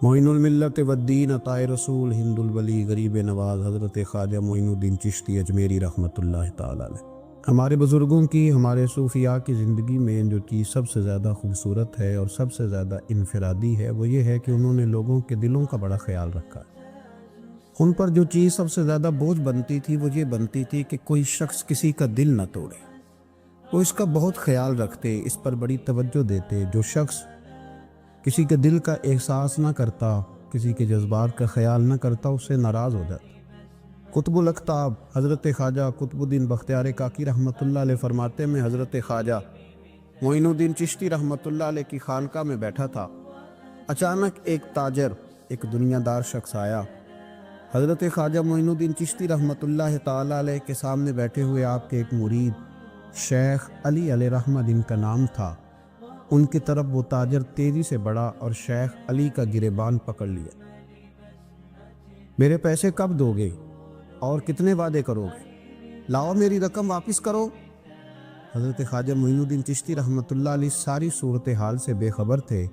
معین الملت والدین عطائے رسول ہند الولی غریب نواز حضرت خواجہ معین الدین چشتی اجمیری رحمۃ اللہ تعالی علیہ۔ ہمارے بزرگوں کی، ہمارے صوفیاء کی زندگی میں جو چیز سب سے زیادہ خوبصورت ہے اور سب سے زیادہ انفرادی ہے وہ یہ ہے کہ انہوں نے لوگوں کے دلوں کا بڑا خیال رکھا ہے۔ ان پر جو چیز سب سے زیادہ بوجھ بنتی تھی وہ یہ بنتی تھی کہ کوئی شخص کسی کا دل نہ توڑے۔ وہ اس کا بہت خیال رکھتے، اس پر بڑی توجہ دیتے۔ جو شخص کسی کے دل کا احساس نہ کرتا، کسی کے جذبات کا خیال نہ کرتا، اس سے ناراض ہو جاتا۔ قطب الاقطاب حضرت خواجہ قطب الدین بختیار کاکی رحمۃ اللہ علیہ فرماتے میں حضرت خواجہ معین الدین چشتی رحمۃ اللہ علیہ کی خانقاہ میں بیٹھا تھا۔ اچانک ایک تاجر، ایک دنیا دار شخص آیا۔ حضرت خواجہ معین الدین چشتی رحمۃ اللہ تعالی علیہ کے سامنے بیٹھے ہوئے آپ کے ایک مرید شیخ علی علیہ رحمہ جن کا نام تھا، ان کی طرف وہ تاجر تیزی سے بڑھا اور شیخ علی کا گریبان پکڑ لیا۔ میرے پیسے کب دو گے اور کتنے وعدے کرو گے؟ لاؤ میری رقم واپس کرو۔ حضرت خواجہ معین الدین چشتی رحمۃ اللہ علیہ ساری صورتحال سے بے خبر تھے۔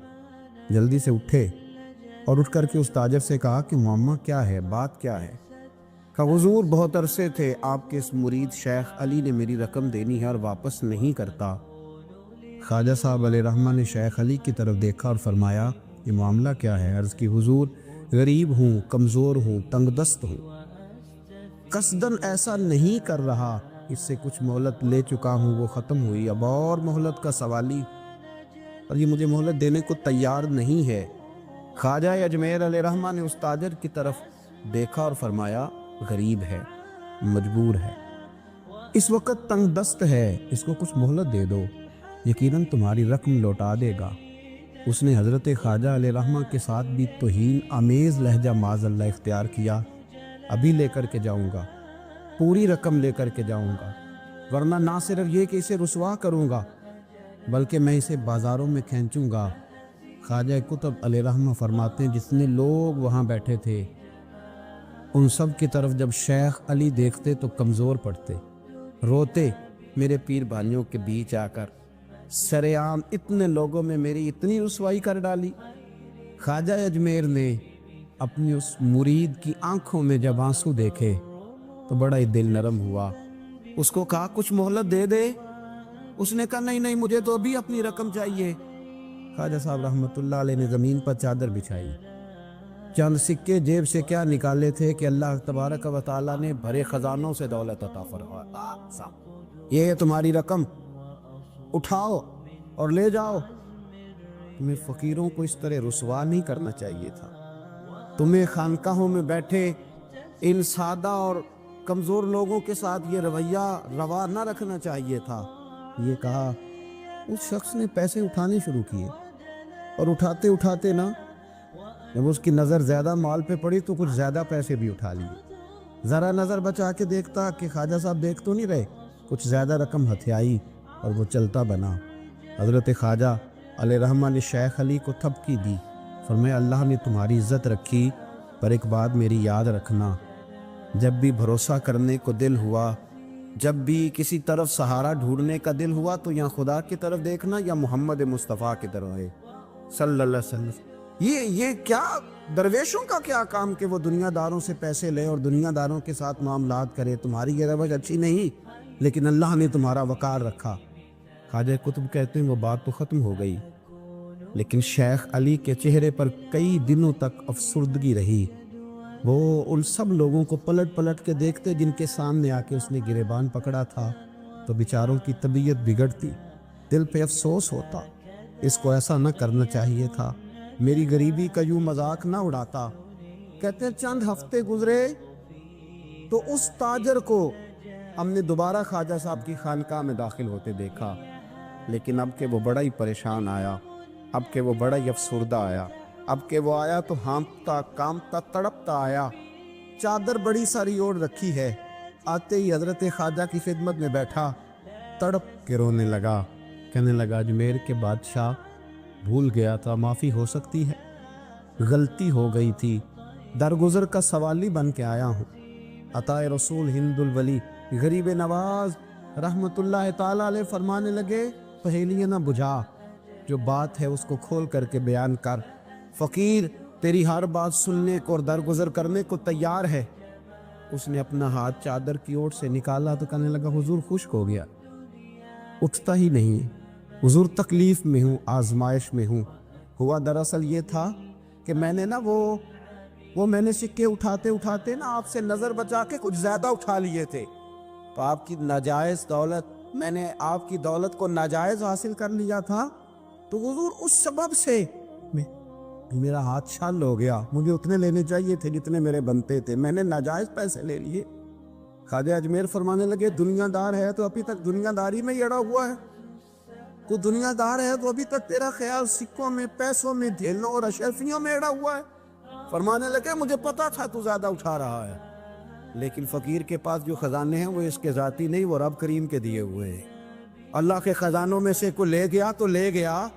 جلدی سے اٹھے اور اٹھ کر کے اس تاجر سے کہا کہ معاملہ کیا ہے، بات کیا ہے؟ کہ حضور بہت عرصے تھے آپ کے اس مرید شیخ علی نے میری رقم دینی ہے اور واپس نہیں کرتا۔ خواجہ صاحب علیہ رحمہ نے شیخ علی کی طرف دیکھا اور فرمایا یہ معاملہ کیا ہے؟ عرض کی حضور غریب ہوں، کمزور ہوں، تنگ دست ہوں، قصداً ایسا نہیں کر رہا، اس سے کچھ مہلت لے چکا ہوں، وہ ختم ہوئی، اب اور مہلت کا سوالی، اور یہ مجھے مہلت دینے کو تیار نہیں ہے۔ خواجہ اجمیر علیہ رحمہ نے اس تاجر کی طرف دیکھا اور فرمایا غریب ہے، مجبور ہے، اس وقت تنگ دست ہے، اس کو کچھ مہلت دے دو، یقیناً تمہاری رقم لوٹا دے گا۔ اس نے حضرت خواجہ علیہ رحمہ کے ساتھ بھی توہین آمیز لہجہ معاذ اللہ اختیار کیا، ابھی لے کر کے جاؤں گا، پوری رقم لے کر کے جاؤں گا، ورنہ نہ صرف یہ کہ اسے رسوا کروں گا بلکہ میں اسے بازاروں میں کھینچوں گا۔ خواجہ قطب علیہ رحمہ فرماتے ہیں جتنے لوگ وہاں بیٹھے تھے ان سب کی طرف جب شیخ علی دیکھتے تو کمزور پڑتے، روتے، میرے پیر بھائیوں کے بیچ آ کر سرعام اتنے لوگوں میں میری اتنی رسوائی کر ڈالی۔ خواجہ اجمیر نے اپنی اس مرید کی آنکھوں میں جب آنسو دیکھے تو بڑا ہی دل نرم ہوا۔ اس کو کہا کچھ مہلت دے دے، اس نے کہا نہیں مجھے تو ابھی اپنی رقم چاہیے۔ خواجہ صاحب رحمۃ اللہ علیہ نے زمین پر چادر بچھائی، چند سکے جیب سے کیا نکالے تھے کہ اللہ تبارک و تعالیٰ نے بھرے خزانوں سے دولت عطا فرمایا، یہ ہے تمہاری رقم، اٹھاؤ اور لے جاؤ۔ تمہیں فقیروں کو اس طرح رسوا نہیں کرنا چاہیے تھا، تمہیں خانقاہوں میں بیٹھے ان سادہ اور کمزور لوگوں کے ساتھ یہ رویہ روا نہ رکھنا چاہیے تھا۔ یہ کہا اس شخص نے پیسے اٹھانے شروع کیے اور اٹھاتے اٹھاتے نا جب اس کی نظر زیادہ مال پہ پڑی تو کچھ زیادہ پیسے بھی اٹھا لیے۔ ذرا نظر بچا کے دیکھتا کہ خواجہ صاحب دیکھ تو نہیں رہے، کچھ زیادہ رقم ہتھیائی اور وہ چلتا بنا۔ حضرت خواجہ علیہ رحمہ نے شیخ علی کو تھپکی دی، فرمایا اللہ نے تمہاری عزت رکھی، پر ایک بات میری یاد رکھنا، جب بھی بھروسہ کرنے کو دل ہوا، جب بھی کسی طرف سہارا ڈھونڈنے کا دل ہوا تو یا خدا کی طرف دیکھنا یا محمد مصطفیٰ کی طرف ہے صلی اللہ علیہ وسلم۔ یہ کیا درویشوں کا کیا کام کہ وہ دنیا داروں سے پیسے لے اور دنیا داروں کے ساتھ معاملات کرے، تمہاری یہ روش اچھی نہیں، لیکن اللہ نے تمہارا وقار رکھا۔ خواجہ قطب کہتے ہیں وہ بات تو ختم ہو گئی، لیکن شیخ علی کے چہرے پر کئی دنوں تک افسردگی رہی۔ وہ ان سب لوگوں کو پلٹ پلٹ کے دیکھتے جن کے سامنے آ کے اس نے گریبان پکڑا تھا تو بیچاروں کی طبیعت بگڑتی، دل پہ افسوس ہوتا، اس کو ایسا نہ کرنا چاہیے تھا، میری غریبی کا یوں مذاق نہ اڑاتا۔ کہتے ہیں چند ہفتے گزرے تو اس تاجر کو ہم نے دوبارہ خواجہ صاحب کی خانقاہ میں داخل ہوتے دیکھا، لیکن اب کہ وہ بڑا ہی پریشان آیا، اب کہ وہ بڑا ہی افسردہ آیا، اب کہ وہ آیا تو ہانپتا کامتا تڑپتا آیا، چادر بڑی ساری اوڑھ رکھی ہے، آتے ہی حضرت خواجہ کی خدمت میں بیٹھا، تڑپ کے رونے لگا، کہنے لگا اجمیر کے بادشاہ بھول گیا تھا، معافی ہو سکتی ہے، غلطی ہو گئی تھی، درگزر کا سوالی بن کے آیا ہوں۔ عطائے رسول ہند الولی غریب نواز رحمت اللہ تعالی علیہ فرمانے لگے پہیلیاں نہ بجھا، جو بات ہے اس کو کھول کر کے بیان کر، فقیر تیری ہر بات سننے کو اور درگزر کرنے کو تیار ہے۔ اس نے اپنا ہاتھ چادر کی اوٹ سے نکالا تو کہنے لگا حضور خشک ہو گیا، اٹھتا ہی نہیں۔ حضور تکلیف میں ہوں، آزمائش میں ہوں۔ ہوا دراصل یہ تھا کہ میں نے نا وہ میں نے سکے اٹھاتے اٹھاتے نا آپ سے نظر بچا کے کچھ زیادہ اٹھا لیے تھے، تو آپ کی ناجائز دولت، میں نے آپ کی دولت کو ناجائز حاصل کر لیا تھا، تو حضور اس سبب سے میرا ہاتھ چھل ہو گیا، مجھے اتنے لینے چاہیے تھے جتنے میرے بنتے تھے، میں نے ناجائز پیسے لے لیے۔ خواجہ اجمیر فرمانے لگے دنیا دار ہے تو ابھی تک دنیا داری میں ہی اڑا ہوا ہے، تو دنیا دار ہے تو ابھی تک تیرا خیال سکوں میں، پیسوں میں، دھیلوں اور اشرفیوں میں اڑا ہوا ہے۔ فرمانے لگے مجھے پتا تھا تو زیادہ اٹھا رہا ہے، لیکن فقیر کے پاس جو خزانے ہیں وہ اس کے ذاتی نہیں، وہ رب کریم کے دیے ہوئے ہیں۔ اللہ کے خزانوں میں سے کوئی لے گیا تو لے گیا،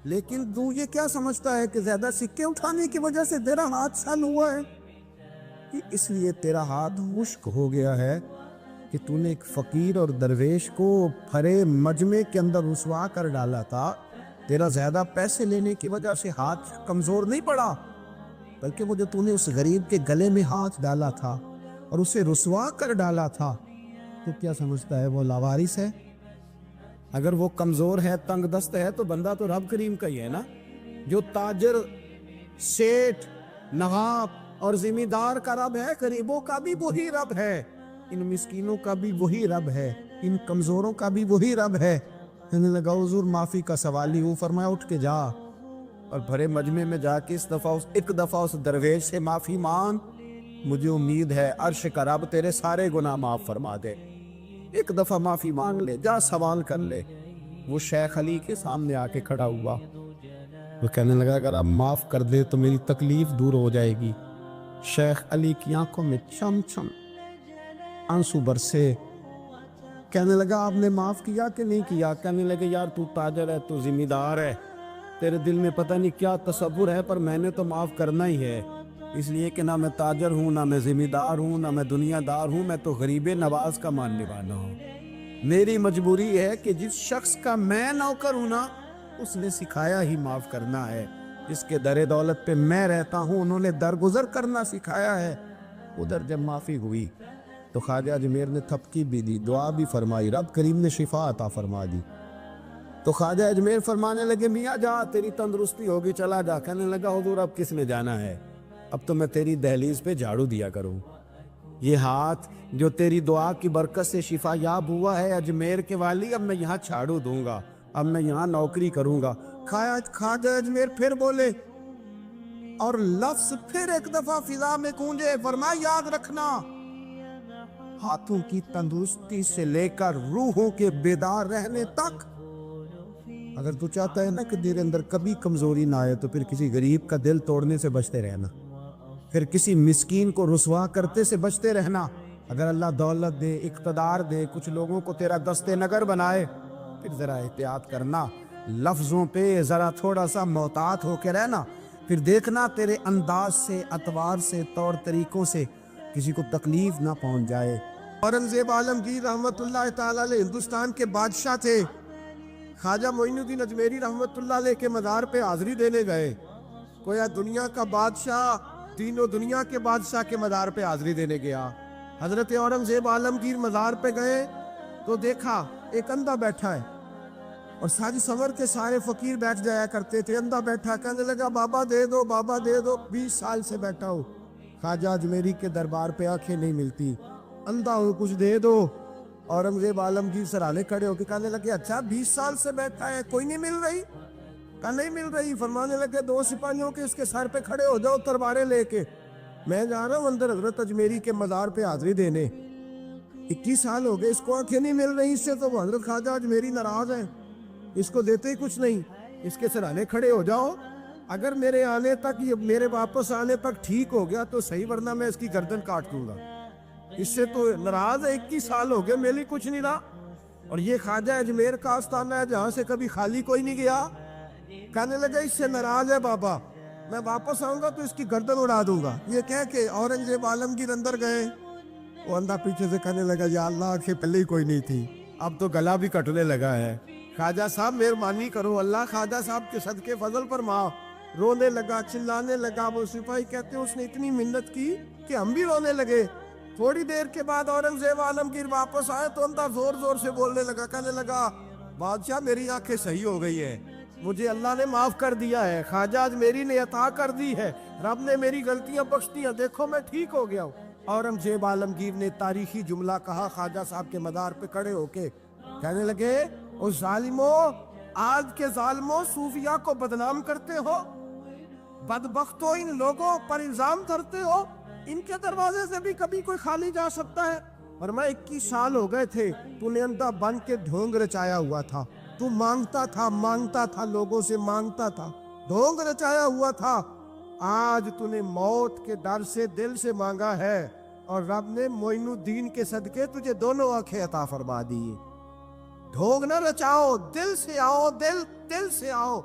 لیکن تو یہ کیا سمجھتا ہے کہ زیادہ سکے اٹھانے کی وجہ سے تیرا ہاتھ چھل ہوا ہے؟ اس لیے تیرا ہاتھ خشک ہو گیا ہے کہ تو نے ایک فقیر اور درویش کو بھرے مجمع کے اندر رسوا کر ڈالا تھا۔ تیرا زیادہ پیسے لینے کی وجہ سے ہاتھ کمزور نہیں پڑا، بلکہ وہ جو تو نے اس غریب کے گلے میں ہاتھ ڈالا تھا اور اسے رسوا کر ڈالا تھا، تو کیا سمجھتا ہے وہ لاوارث ہے؟ اگر وہ کمزور ہے، تنگ دست ہے، تو بندہ تو رب کریم کا ہی ہے نا۔ جو تاجر، سیٹھ، نواب اور ذمہ دار کا رب ہے، غریبوں کا بھی وہی رب ہے، ان مسکینوں کا بھی وہی رب ہے، ان کمزوروں کا بھی وہی رب ہے۔ کہنے لگا حضور معافی کا سوال ہی ہوں۔ فرمایا اٹھ کے جا اور بھرے مجمع میں جا کے ایک دفعہ اس درویش سے معافی مانگ، مجھے امید ہے عرش کا رب تیرے سارے گناہ معاف فرما دے۔ ایک دفعہ معافی مانگ لے، جا سوال کر لے۔ وہ شیخ علی کے سامنے آ کے کھڑا ہوا، وہ کہنے لگا اگر آپ معاف کر دے تو میری تکلیف دور ہو جائے گی۔ شیخ علی کی آنکھوں میں چم چم آنسو برسے۔ کہنے لگا آپ نے معاف کیا کہ نہیں کیا؟ کہنے لگے یار تو تاجر ہے، تو ذمہ دار ہے، تیرے دل میں پتہ نہیں کیا تصور ہے، پر میں نے تو معاف کرنا ہی ہے، اس لیے کہ نہ میں تاجر ہوں، نہ میں ذمہ دار ہوں، نہ میں دنیا دار ہوں، میں تو غریب نواز کا ماننے والا ہوں۔ میری مجبوری ہے کہ جس شخص کا میں نوکر ہوں نا، اس نے سکھایا ہی معاف کرنا ہے، جس کے در دولت پہ میں رہتا ہوں انہوں نے درگزر کرنا سکھایا ہے۔ ادھر جب معافی ہوئی تو خواجہ اجمیر نے تھپکی بھی دی، دعا بھی فرمائی، رب کریم نے شفا عطا فرما دی۔ تو خواجہ اجمیر فرمانے لگے میاں جا، تیری تندرستی ہوگی، چلا جا۔ کہنے لگا حضور اب کس نے جانا ہے، اب تو میں تیری دہلیز پہ جھاڑو دیا کروں۔ یہ ہاتھ جو تیری دعا کی برکت سے شفا یاب ہوا ہے اجمیر کے والی، اب میں یہاں جھاڑو دوں گا، اب میں یہاں نوکری کروں گا۔ خواجہ اجمیر پھر بولے اور لفظ پھر ایک دفعہ فضا میں گونجے، فرمایا یاد رکھنا ہاتھوں کی تندرستی سے لے کر روحوں کے بیدار رہنے تک، اگر تو چاہتا ہے نا کہ تیرے اندر کبھی کمزوری نہ آئے تو پھر کسی غریب کا دل توڑنے سے بچتے رہنا، پھر کسی مسکین کو رسوا کرتے سے بچتے رہنا۔ اگر اللہ دولت دے، اقتدار دے، کچھ لوگوں کو تیرا دستے نگر بنائے، پھر ذرا احتیاط کرنا، لفظوں پہ ذرا تھوڑا سا محتاط ہو کے رہنا، پھر دیکھنا تیرے انداز سے، اطوار سے، طور طریقوں سے کسی کو تکلیف نہ پہنچ جائے۔ اورنگزیب عالمگیر رحمت اللہ تعالیٰ علیہ ہندوستان کے بادشاہ تھے۔ خواجہ معین الدین اجمیری رحمت اللہ علیہ کے مزار پہ حاضری دینے گئے۔ گویا دنیا کا بادشاہ دین و دنیا کے بادشاہ کے مزار پہ حاضری دینے گیا۔ حضرت اورنگزیب عالمگیر مزار پہ گئے تو دیکھا ایک اندھا بیٹھا ہے، اور ساج سنور کے سارے فقیر بیٹھ جایا کرتے تھے، اندھا بیٹھا، کہنے لگا بابا دے دو، بابا دے دو، 20 سال سے بیٹھا ہوں خواجہ اجمیری کے دربار پہ آنکھیں نہیں ملتی، اندھا ہوں، کچھ دے دو۔ اورنگزیب عالمگیر سرانے کھڑے ہو کے کہنے لگے اچھا 20 سال سے بیٹھا ہے، کوئی نہیں مل رہی؟ کہا نہیں مل رہی۔ فرمانے لگے 2 سپاہیوں کے اس کے سر پہ کھڑے ہو جاؤ تلواریں لے کے، میں جا رہا ہوں اندر حضرت اجمیری کے مزار پہ حاضری دینے۔ 21 سال ہو گئے، اس کو آنکھیں نہیں مل رہی، اس سے تو وہ حضرت خواجہ اجمیری ناراض ہیں، اس کو دیتے ہی کچھ نہیں، اس کے سرانے کھڑے ہو جاؤ، اگر میرے آنے تک، یہ میرے واپس آنے تک ٹھیک ہو گیا تو صحیح، ورنہ میں اس کی گردن کاٹ دوں گا، اس سے تو ناراض ہے، 21 سال ہو گئے میرے لیے کچھ نہیں رہا، اور یہ خواجہ اجمیر کا آستانہ ہے جہاں سے کبھی خالی کوئی نہیں گیا۔ کہنے لگا اس سے ناراض ہے بابا، میں واپس آؤں گا تو اس کی گردن اڑا دوں گا۔ یہ کہہ کے اورنگزیب عالمگیر اندر گئے، وہ اندھا پیچھے سے کہنے لگا یا اللہ آنکھیں پہلے ہی کوئی نہیں تھی، اب تو گلا بھی کٹنے لگا ہے، خواجہ صاحب مہربانی کرو، اللہ خواجہ صاحب کے صدقے فضل پر معاف۔ رونے لگا، چلانے لگا. وہ سپاہی کہتے ہیں اس نے اتنی منت کی کہ ہم بھی رونے لگے. تھوڑی دیر کے بعد اورنگزیب عالمگیر واپس آئے تو اندر زور زور سے بولنے لگا، کہنے لگا بادشاہ میری آنکھیں صحیح ہو گئی ہے، مجھے اللہ نے معاف کر دیا ہے، خواجہ آج میری نے عطا کر دی ہے، رب نے میری غلطیاں بخش دی ہیں، دیکھو میں ٹھیک ہو گیا ہوں. اورنگزیب عالمگیر نے تاریخی جملہ کہا خواجہ صاحب کے مدار پہ کھڑے ہو کے، کہنے لگے او ظالمو، آج کے ظالموں صوفیاء کو بدنام کرتے ہو، بدبختو ان لوگوں پر الزام دھرتے ہو، ان کے دروازے سے بھی کبھی کوئی خالی جا سکتا ہے؟ فرمایا 21 سال ہو گئے تھے تو نے اندھا بن کے ڈھونگ رچایا ہوا تھا، تو مانگتا تھا لوگوں سے مانگتا تھا، ڈھونگ رچایا ہوا تھا. آج تو نے موت کے ڈر سے دل سے مانگا ہے اور رب نے معین الدین کے صدقے تجھے دونوں آنکھیں عطا فرما دی. ڈھونگ نہ رچاؤ، دل سے آؤ، دل سے آؤ.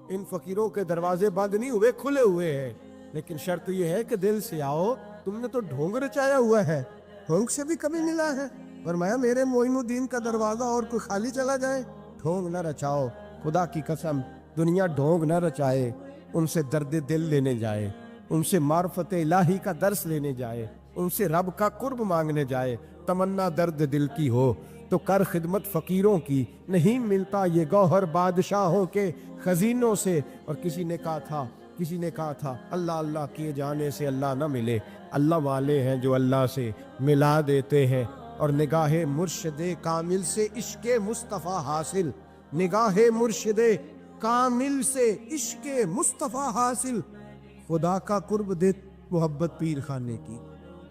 ان فقیروں کے دروازے بند نہیں ہوئے، کھلے ہوئے ہیں، لیکن شرط یہ ہے کہ دل سے آؤ. تم نے تو ڈھونگ رچایا ہوا ہے، ڈھونگ سے بھی کمی ملا ہے. فرمایا میرے معین الدین کا دروازہ اور کوئی خالی چلا جائے؟ ڈھونگ نہ رچاؤ، خدا کی قسم دنیا ڈھونگ نہ رچائے، ان سے درد دل لینے جائے، ان سے معرفت الہی کا درس لینے جائے، ان سے رب کا قرب مانگنے جائے. تمنا درد دل کی ہو تو کر خدمت فقیروں کی، نہیں ملتا یہ گوہر بادشاہوں کے خزینوں سے. اور کسی نے کہا تھا اللہ اللہ کیے جانے سے اللہ نہ ملے، اللہ والے ہیں جو اللہ سے ملا دیتے ہیں. اور نگاہ مرشد کامل سے عشق مصطفیٰ حاصل، نگاہ مرشد کامل سے عشق مصطفیٰ حاصل. خدا کا قرب دے محبت پیر خانے کی،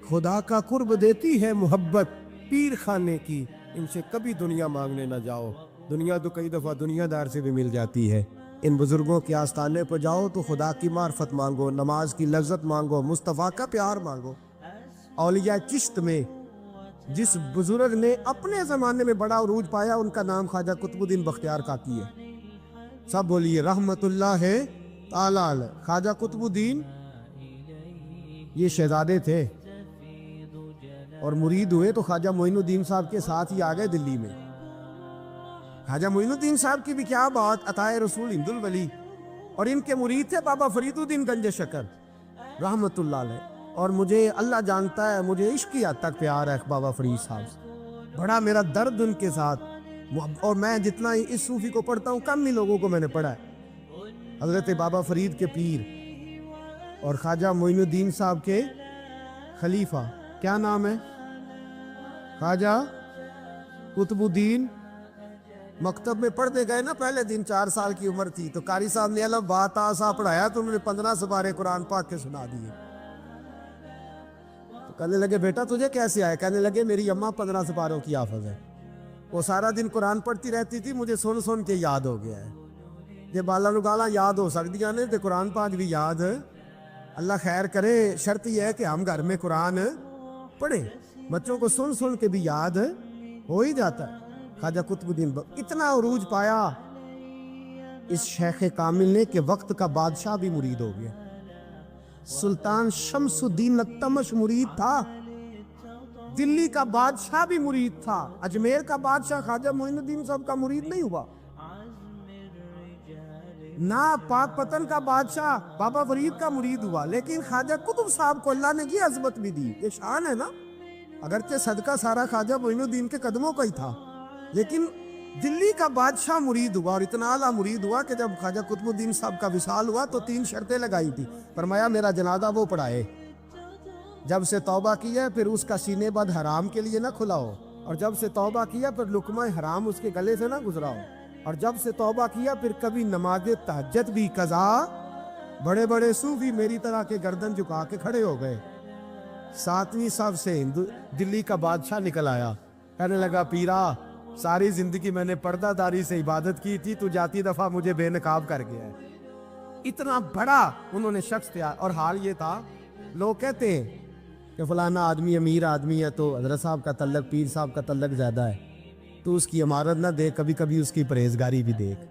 خدا کا قرب دیتی ہے محبت پیر خانے کی. ان سے کبھی دنیا مانگنے نہ جاؤ، دنیا تو کئی دفعہ دنیا دار سے بھی مل جاتی ہے. ان بزرگوں کے آستانے پر جاؤ تو خدا کی معرفت مانگو، نماز کی لذت مانگو، مصطفیٰ کا پیار مانگو. اولیاء چشت میں جس بزرگ نے اپنے زمانے میں بڑا عروج پایا ان کا نام خواجہ قطب الدین بختیار کاکی ہے. سب بولیے رحمت اللہ تعالی علیہ. خواجہ قطب الدین یہ شہزادے تھے اور مرید ہوئے تو خواجہ معین الدین صاحب کے ساتھ ہی آ گئے دلی میں. خواجہ معین الدین صاحب کی بھی کیا بات، عطائے رسول ہند الولی، اور ان کے مرید تھے بابا فرید الدین گنج شکر رحمت اللہ علیہ. اور مجھے اللہ جانتا ہے مجھے عشق کی حد تک پیار ہے بابا فرید صاحب سے، بڑا میرا درد ان کے ساتھ. اور میں جتنا اس صوفی کو پڑھتا ہوں کم ہی لوگوں کو میں نے پڑھا ہے. حضرت بابا فرید کے پیر اور خواجہ معین الدین صاحب کے خلیفہ کیا نام ہے؟ خواجہ قطب الدین. مکتب میں پڑھنے گئے نا پہلے دن، 4 سال کی عمر تھی تو قاری صاحب نے الف با تا سا پڑھایا تو انہوں نے 15 سپارے قرآن پاک کے سنا دیے. تو کہنے لگے بیٹا تجھے کیسے آئے؟ کہنے لگے میری اماں 15 سپاروں کی حافظ ہے، وہ سارا دن قرآن پڑھتی رہتی تھی، مجھے سن کے یاد ہو گیا ہے. یہ بالا نگالا یاد ہو سکتی نے تو قرآن پاک بھی یاد. اللہ خیر کرے، شرط یہ ہے کہ ہم گھر میں قرآن پڑھیں، بچوں کو سن کے بھی یاد ہو ہی جاتا ہے. خواجہ قطب الدین اتنا عروج پایا اس شیخ کامل نے کہ وقت کا بادشاہ بھی مرید ہو گیا. سلطان شمس الدین التمش مرید تھا، دلی کا بادشاہ بھی مرید تھا، اجمیر کا بادشاہ خواجہ معین الدین صاحب کا مرید نہیں ہوا، نہ پاک پتن کا بادشاہ بابا فرید کا مرید ہوا. لیکن خواجہ قطب صاحب کو اللہ نے یہ عظمت بھی دی، یہ شان ہے نا. اگرچہ صدقہ سارا خواجہ معین الدین کے قدموں کا ہی تھا، لیکن دلی کا بادشاہ مرید ہوا، اور اتنا اعلیٰ مرید ہوا کہ جب خواجہ قطب الدین صاحب کا وصال ہوا تو 3 شرطیں لگائی تھی. فرمایا میرا جنازہ وہ پڑھائے، جب سے توبہ کیا پھر اس کا سینے بد حرام کے لیے نہ کھلا ہو، اور جب سے توبہ کیا پھر لقمہ حرام اس کے گلے سے نہ گزرا ہو، اور جب سے توبہ کیا پھر کبھی نماز تہجد بھی قضا. بڑے بڑے صوفی میری طرح کے گردن جھکا کے کھڑے ہو گئے. 7ویں صف سے دلی کا بادشاہ نکل آیا، کہنے لگا پیرا ساری زندگی میں نے پردہ داری سے عبادت کی تھی، تو جاتی دفعہ مجھے بے نقاب کر گیا ہے. اتنا بڑا انہوں نے شخص تھا. اور حال یہ تھا، لوگ کہتے ہیں کہ فلانا آدمی امیر آدمی ہے تو حضرت صاحب کا تعلق پیر صاحب کا تعلق زیادہ ہے، تو اس کی عمارت نہ دیکھ، کبھی کبھی اس کی پرہیزگاری بھی دیکھ،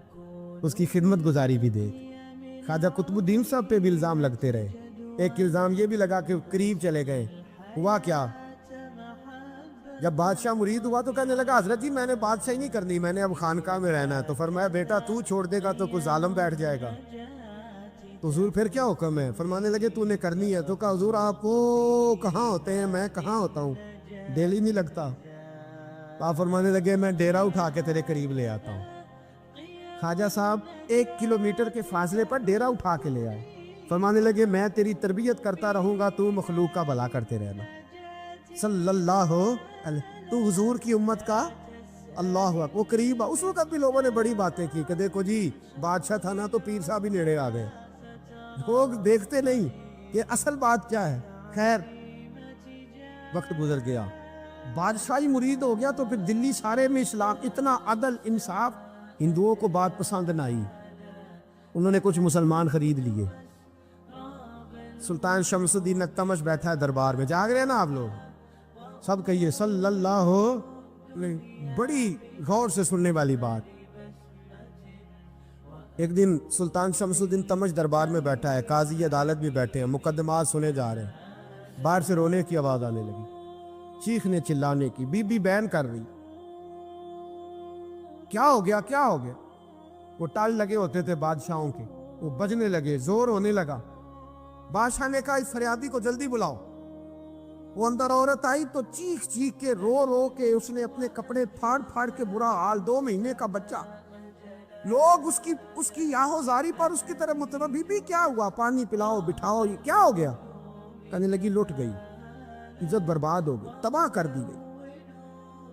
اس کی خدمت گزاری بھی دیکھ. خواجہ قطب الدین صاحب پہ بھی الزام لگتے رہے. ایک الزام یہ بھی لگا کہ قریب چلے گئے. ہوا کیا، جب بادشاہ مرید ہوا تو کہنے لگا حضرت جی میں نے بادشاہی نہیں کرنی، میں نے اب خانقاہ میں رہنا ہے. تو فرمایا بیٹا تو چھوڑ دے گا تو کوئی ظالم بیٹھ جائے گا. تو حضور پھر کیا حکم ہے؟ فرمانے لگے تو نے کرنی ہے. تو کہا حضور آپ وہ کہاں ہوتے ہیں, میں کہاں ہوتا ہوں, ڈیلی نہیں لگتا. آپ فرمانے لگے میں ڈیرا اٹھا کے تیرے قریب لے آتا ہوں. خواجہ صاحب 1 کلومیٹر کے فاصلے پر ڈیرا اٹھا کے لے آئے. فرمانے لگے میں تیری تربیت کرتا رہوں گا, تو مخلوق کا بھلا کرتے رہنا. صلی اللہ علیہ, تو حضور کی امت کا اللہ اکبر. وہ قریب اس وقت بھی لوگوں نے بڑی باتیں کی کہ دیکھو جی بادشاہ تھا نا تو پیر صاحب بھی نیڑے آ گئے. لوگ دیکھتے نہیں کہ اصل بات کیا ہے. خیر وقت گزر گیا, بادشاہی مرید ہو گیا, تو پھر دلی سارے میں اسلام, اتنا عدل انصاف. ہندوؤں کو بات پسند نہ آئی, انہوں نے کچھ مسلمان خرید لیے. سلطان شمس الدین التمش بیٹھا ہے دربار میں, جاگ رہے ہیں نا آپ لوگ سب, کہیے صلی اللہ علیہ. بڑی غور سے سننے والی بات. ایک دن سلطان شمس الدین تمش دربار میں بیٹھا ہے, قاضی عدالت بھی بیٹھے ہیں, مقدمات سنے جا رہے ہیں. باہر سے رونے کی آواز آنے لگی, چیخنے چلانے کی. بی بی بیان کر رہی, کیا ہو گیا کیا ہو گیا. وہ ٹال لگے ہوتے تھے بادشاہوں کے, وہ بجنے لگے, زور ہونے لگا. بادشاہ نے کہا اس فریادی کو جلدی بلاؤ. وہ اندر عورت آئی تو چیخ چیخ کے رو رو کے اس نے اپنے کپڑے پھاڑ پھاڑ کے برا حال, 2 مہینے کا بچہ. لوگ اس کی یاہو زاری پر اس کی طرف متوجہ, بی بی کیا ہوا, پانی پلاؤ بٹھاؤ, یہ کیا ہو گیا. کہنے لگی لٹ گئی, عزت برباد ہو گئی, تباہ کر دی گئی.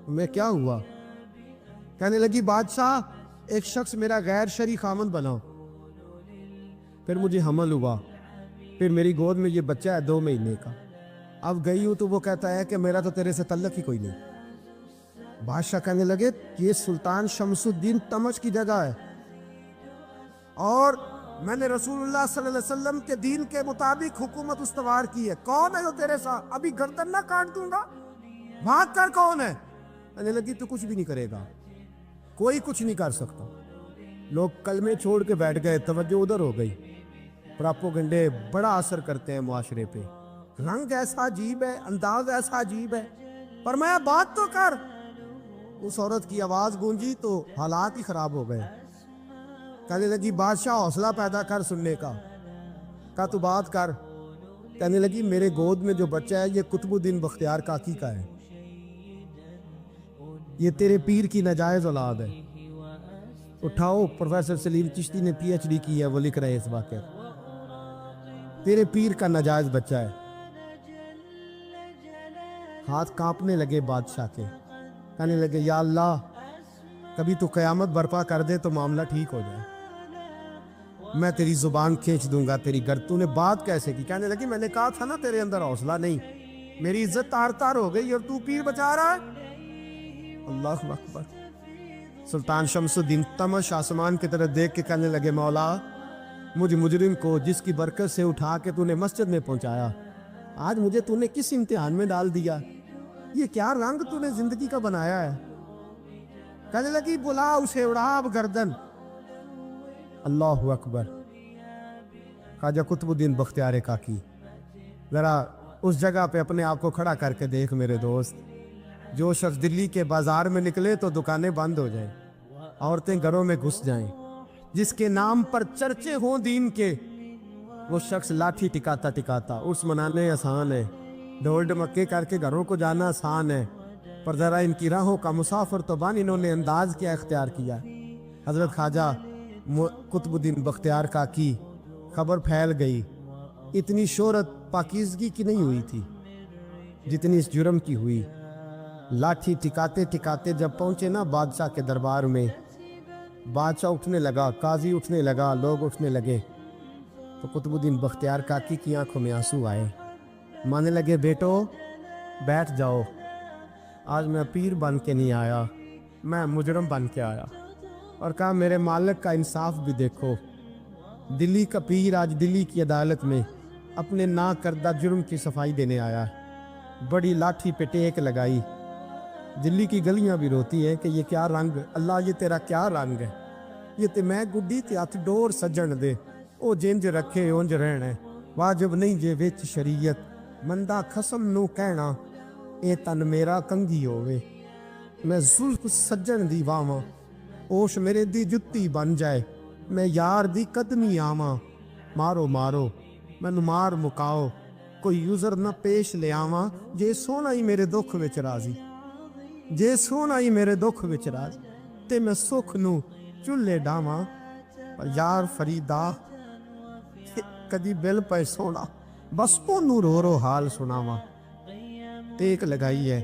میں کیا ہوا. کہنے لگی بادشاہ ایک شخص میرا غیر شرعی خامند بنا, پھر مجھے حمل ہوا, پھر میری گود میں یہ بچہ ہے 2 مہینے کا. اب گئی ہوں تو وہ کہتا ہے کہ میرا تو تیرے سے تعلق ہی کوئی نہیں. بادشاہ کہنے لگے یہ سلطان شمس الدین تمش کی جگہ ہے, اور میں نے رسول اللہ صلی اللہ علیہ وسلم کے دین کے مطابق حکومت استوار کی ہے. کون ہے جو تیرے ساتھ, ابھی گردن نہ کاٹ دوں گا, بھاگ کر کون ہے. کہنے لگی تو کچھ بھی نہیں کرے گا, کوئی کچھ نہیں کر سکتا. لوگ کلمے چھوڑ کے بیٹھ گئے, توجہ ادھر ہو گئی. پراپوگنڈے بڑا اثر کرتے ہیں معاشرے پہ. رنگ ایسا عجیب ہے, انداز ایسا عجیب ہے, فرمایا بات تو کر. اس عورت کی آواز گونجی تو حالات ہی خراب ہو گئے. کہنے لگی بادشاہ حوصلہ پیدا کر سننے کا. کہا تو بات کر. کہنے لگی میرے گود میں جو بچہ ہے یہ قطب الدین بختیار کاکی کا ہے, یہ تیرے پیر کی ناجائز اولاد ہے. اٹھاؤ, پروفیسر سلیم چشتی نے پی ایچ ڈی کی ہے, وہ لکھ رہے ہیں اس واقعے. تیرے پیر کا ناجائز بچہ ہے. ہاتھ کانپنے لگے بادشاہ کے. کہنے لگے یا اللہ کبھی تو قیامت برپا کر دے تو معاملہ ٹھیک ہو جائے, میں تیری زبان کھینچ دوں گا تیری گر. تو نے بات کیسے کی. کہنے لگی میں نے کہا تھا نا تیرے اندر حوصلہ نہیں, میری عزت تار تار ہو گئی اور تو پیر بچا رہا ہے. اللہ اکبر. سلطان شمس الدین تمش آسمان کی طرف دیکھ کے کہنے لگے مولا مجھ مجرم کو جس کی برکت سے اٹھا کے تو نے مسجد میں پہنچایا, آج مجھے تو نے کس امتحان میں ڈال دیا. یہ کیا رنگ تو نے زندگی کا بنایا ہے. کہنے لگی بلا اسے, اڑا اب گردن. اللہ اکبر. خواجہ قطب الدین بختیار کاکی, ذرا اس جگہ پہ اپنے آپ کو کھڑا کر کے دیکھ میرے دوست. جو شخص دلی کے بازار میں نکلے تو دکانیں بند ہو جائیں, عورتیں گھروں میں گھس جائیں, جس کے نام پر چرچے ہوں دین کے, وہ شخص لاٹھی ٹکاتا ٹکاتا. عرس منانے آسان ہے, ڈھول ڈمکے کر کے گھروں کو جانا آسان ہے, پر ذرا ان کی راہوں کا مسافر تو بن انہوں نے انداز کیا اختیار کیا. حضرت خواجہ قطب الدین بختیار کاکی, خبر پھیل گئی. اتنی شہرت پاکیزگی کی نہیں ہوئی تھی جتنی اس جرم کی ہوئی. لاٹھی ٹکاتے ٹکاتے جب پہنچے نا بادشاہ کے دربار میں, بادشاہ اٹھنے لگا, قاضی اٹھنے لگا, لوگ اٹھنے لگے, تو قطب الدین بختیار کاکی کی آنکھوں میں آنسو آئے. مانے لگے بیٹو بیٹھ جاؤ, آج میں پیر بن کے نہیں آیا, میں مجرم بن کے آیا. اور کہا میرے مالک کا انصاف بھی دیکھو, دلی کا پیر آج دلی کی عدالت میں اپنے نا کردہ جرم کی صفائی دینے آیا. بڑی لاٹھی پہ ٹیک لگائی. دلی کی گلیاں بھی روتی ہیں کہ یہ کیا رنگ, اللہ یہ تیرا کیا رنگ ہے. یہ تے میں گڈی تے ہاتھ ڈور سجن دے, او جنج رکھے اونج رہنا, واجب نہیں جے وچ شریعت, مندا خسم نو کہنا اے تن میرا کنگھی ہووے. میں زلف سجن دی واواں, اوش میرے دی جتی بن جائے, میں یار دی قدمی آواں, ਮਾਰੋ ਮਾਰੋ, ਮੈਨੂੰ ਮਾਰ ਮੁਕਾਓ, ਕੋਈ ਯੂਜ਼ਰ ਨਾ ਪੇਸ਼ ਲਿਆਵਾਂ, ਜੇ ਸੋਹਣਾ ਹੀ ਮੇਰੇ ਦੁੱਖ ਵਿੱਚ ਰਾਜ਼ੀ, ਜੇ ਸੋਹਣਾ ਹੀ ਮੇਰੇ ਦੁੱਖ ਵਿੱਚ ਰਾਜ਼ੀ, ਤੇ ਮੈਂ ਸੁੱਖ ਨੂੰ ਚੁੱਲ੍ਹੇ ਡਾਵਾਂ। ਪਰ ਯਾਰ ਫਰੀਦਾ ਕਦੀ ਬਿਲ ਪਏ ਸੋਹਣਾ, ਬਸ ਉਹਨੂੰ ਰੋ ਰੋ ਹਾਲ ਸੁਣਾਵਾਂ। ਟੇਕ ਲਗਾਈ ਹੈ,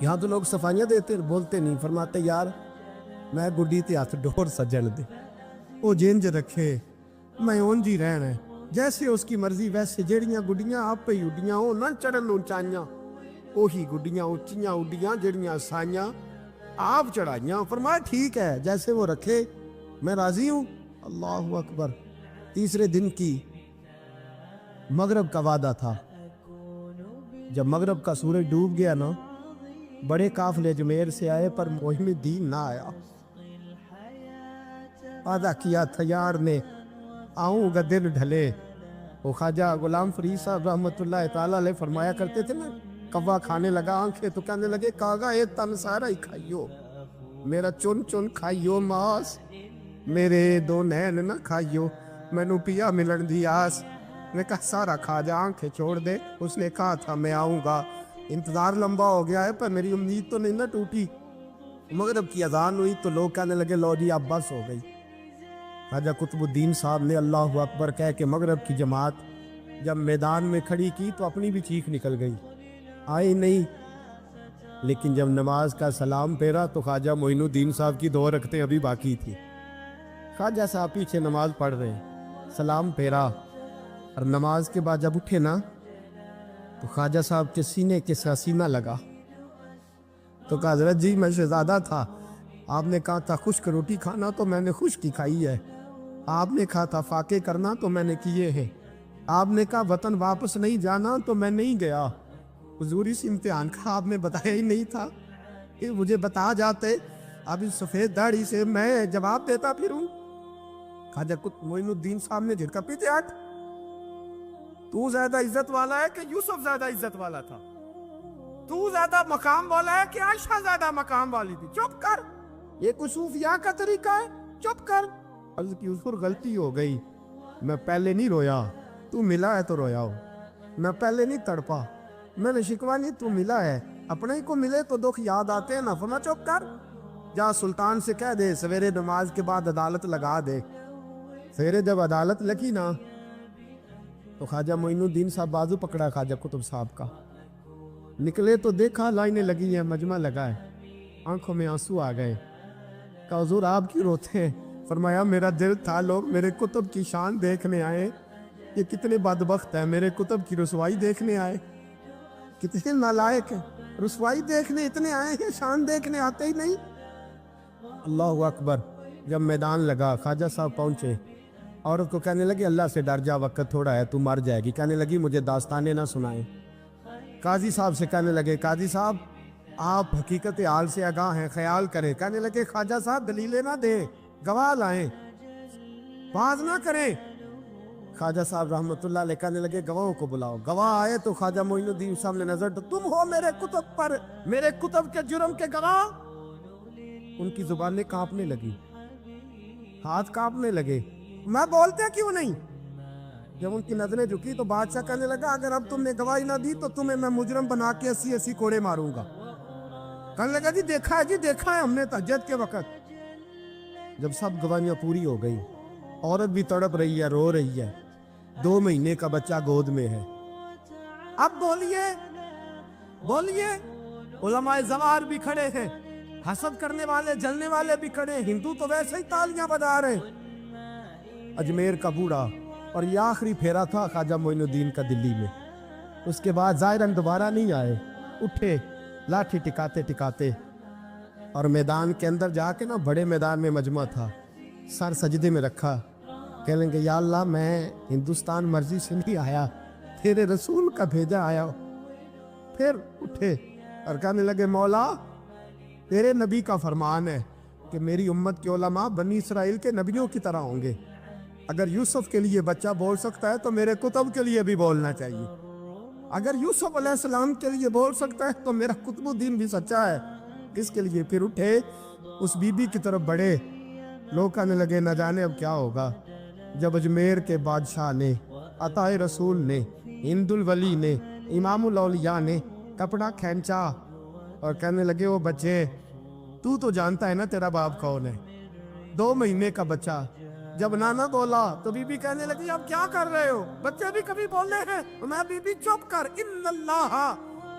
یہاں تو لوگ صفائیاں دیتے بولتے نہیں، فرماتے یار میں گڈی تے ہاتھ ڈور سجن دے، وہ جینج رکھے میں اونج ہی رہنا ہے، جیسے اس کی مرضی ویسے، جیڑیاں گڈیاں آپ پہ اڈیاں وہ نہ چڑھن اونچائیاں، وہی گڈیاں اونچیاں اڈیاں جیڑیاں سائیاں آپ چڑھائیاں۔ فرمایا ٹھیک ہے جیسے وہ رکھے میں راضی ہوں۔ اللہ اکبر۔ تیسرے دن کی مغرب کا وعدہ تھا، جب مغرب کا سورج ڈوب گیا نا، بڑے قافلے اجمیر سے آئے پر مہم دین نہ آیا۔ وعدہ کیا تھا یار نے آؤں گا دن ڈھلے۔ وہ خواجہ غلام فرید صاحب رحمۃ اللہ تعالیٰ علیہ فرمایا کرتے تھے نا، کوا کھانے لگا آنکھیں تو کہنے لگے کاغا اے تن سارا ہی کھائیو، میرا چن چن کھائیو ماس، میرے دو نین نہ کھائیو، مینو پیا ملن دی آس۔ نے کہا سارا کھا جا آنکھیں چھوڑ دے۔ اس نے کہا تھا میں آؤں گا، انتظار لمبا ہو گیا ہے پر میری امید تو نہیں نہ ٹوٹی۔ مغرب کی اذان ہوئی تو لوگ کہنے لگے لو جی اب بس ہو گئی۔ خواجہ قطب الدین صاحب نے اللہ اکبر کہہ کے مغرب کی جماعت جب میدان میں کھڑی کی تو اپنی بھی چیخ نکل گئی، آئی نہیں۔ لیکن جب نماز کا سلام پھیرا تو خواجہ معین الدین صاحب کی 2 رکعتیں ابھی باقی تھی۔ خواجہ صاحب پیچھے نماز پڑھ رہے، سلام پھیرا اور نماز کے بعد جب اٹھے نا تو خواجہ صاحب کے سینے کے ساتھ سینہ لگا تو کہا حضرت جی میں شہزادہ تھا، آپ نے کہا تھا خشک روٹی کھانا تو میں نے خشک ہی کھائی ہے، آپ نے کہا تھا فاقے کرنا تو میں نے کیے ہیں، آپ نے کہا وطن واپس نہیں جانا تو میں نہیں گیا۔ حضور اس امتحان کا آپ نے بتایا ہی نہیں تھا کہ مجھے بتا جاتے، اب اس سفید داڑھی سے میں جواب دیتا پھروں۔ خواجہ معین الدین صاحب نے جھٹکا، پیچھے ہٹ، تو زیادہ عزت والا ہے کہ یوسف زیادہ عزت والا تھا؟ تو زیادہ مقام والا ہے کہ عائشہ زیادہ مقام والی تھی؟ چپ کر، یہ کوئی صوفیاء کا طریقہ ہے؟ چپ کر۔ عرض کی حضور غلطی ہو گئی، میں پہلے نہیں رویا، تو ملا ہے تو رویا ہو، میں پہلے نہیں تڑپا، میں نے شکوا نہیں، تو ملا ہے، اپنے ہی کو ملے تو دکھ یاد آتے ہیں نا۔ فرمایا چپ کر، جا سلطان سے کہہ دے سویرے نماز کے بعد عدالت لگا دے۔ سویرے جب عدالت لگی نا تو خواجہ معین الدین صاحب بازو پکڑا خواجہ قطب صاحب کا، نکلے تو دیکھا لائنیں لگی ہیں، مجمع لگا ہے، آنکھوں میں آنسو آ گئے۔ کہا حضور آپ کیوں روتے ہیں؟ فرمایا میرا دل تھا لوگ میرے قطب کی شان دیکھنے آئے، یہ کتنے بدبخت ہیں، میرے قطب کی رسوائی دیکھنے آئے، کتنے نالائق ہیں، رسوائی دیکھنے اتنے آئے ہیں، شان دیکھنے آتے ہی نہیں۔ اللہ اکبر۔ جب میدان لگا خواجہ صاحب پہنچے، عورت کو کہنے لگے اللہ سے ڈر جا، وقت تھوڑا ہے، تو مر جائے گی۔ کہنے لگی مجھے داستانیں نہ سنائیں۔ قاضی صاحب سے کہنے لگے قاضی صاحب آپ حقیقت حال سے آگاہ ہیں، خیال کریں۔ کہنے لگے خواجہ صاحب دلیلیں نہ دیں، گواہ لائیں، باز نہ کریں۔ خواجہ صاحب رحمۃ اللہ علیہ کہنے لگے گواہوں کو بلاؤ۔ گواہ آئے تو خواجہ معین الدین صاحب نے نظر، تم ہو میرے کتب پر، میرے کتب کے جرم کے گواہ؟ ان کی زبانیں کانپنے لگی، ہاتھ کانپنے لگے، میں بولتے کیوں نہیں؟ جب ان کی نظریں جھکی تو بادشاہ کہنے لگا اگر اب تم نے گواہی نہ دی تو تمہیں میں مجرم بنا کے 80 کوڑے ماروں گا۔ کہنے لگا جی دیکھا ہے ہم نے تہجد کے وقت۔ جب سب گواہیاں پوری ہو گئی، عورت بھی تڑپ رہی ہے، رو رہی ہے، 2 مہینے کا بچہ گود میں ہے۔ اب بولیے، علماء زوار بھی کھڑے ہیں، حسد کرنے والے جلنے والے بھی کھڑے ہیں، ہندو تو ویسے ہی تالیاں بجا رہے ہیں۔ اجمیر کا بوڑھا، اور یہ آخری پھیرا تھا خواجہ معین الدین کا دلی میں، اس کے بعد ظاہراً دوبارہ نہیں آئے۔ اٹھے لاٹھی ٹکاتے ٹکاتے اور میدان کے اندر جا کے نا، بڑے میدان میں مجمع تھا، سر سجدے میں رکھا، کہنے لگے یا اللہ میں ہندوستان مرضی سے نہیں آیا، تیرے رسول کا بھیجا آیا۔ پھر اٹھے اور کہنے لگے مولا تیرے نبی کا فرمان ہے کہ میری امت کے علماء بنی اسرائیل کے نبیوں کی طرح ہوں گے، اگر یوسف کے لیے بچہ بول سکتا ہے تو میرے کتب کے لیے بھی بولنا چاہیے، اگر یوسف علیہ السلام کے لیے بول سکتا ہے تو میرا قطب الدین بھی سچا ہے، کس کے لیے؟ پھر اٹھے اس بی بی کی طرف بڑھے، لوگ کہنے لگے نہ جانے اب کیا ہوگا۔ جب اجمیر کے بادشاہ نے، عطا رسول نے، ہند الولی نے، امام الاولیاء نے کپڑا کھینچا اور کہنے لگے وہ بچے تو جانتا ہے نا تیرا باپ کون ہے، 2 مہینے کا بچہ۔ جب نانا بولا تو بی بی کہنے لگی اب کیا کر رہے ہو، بچے بھی کبھی بولنے ہیں؟ میں بی بی چپ کر، ان اللہ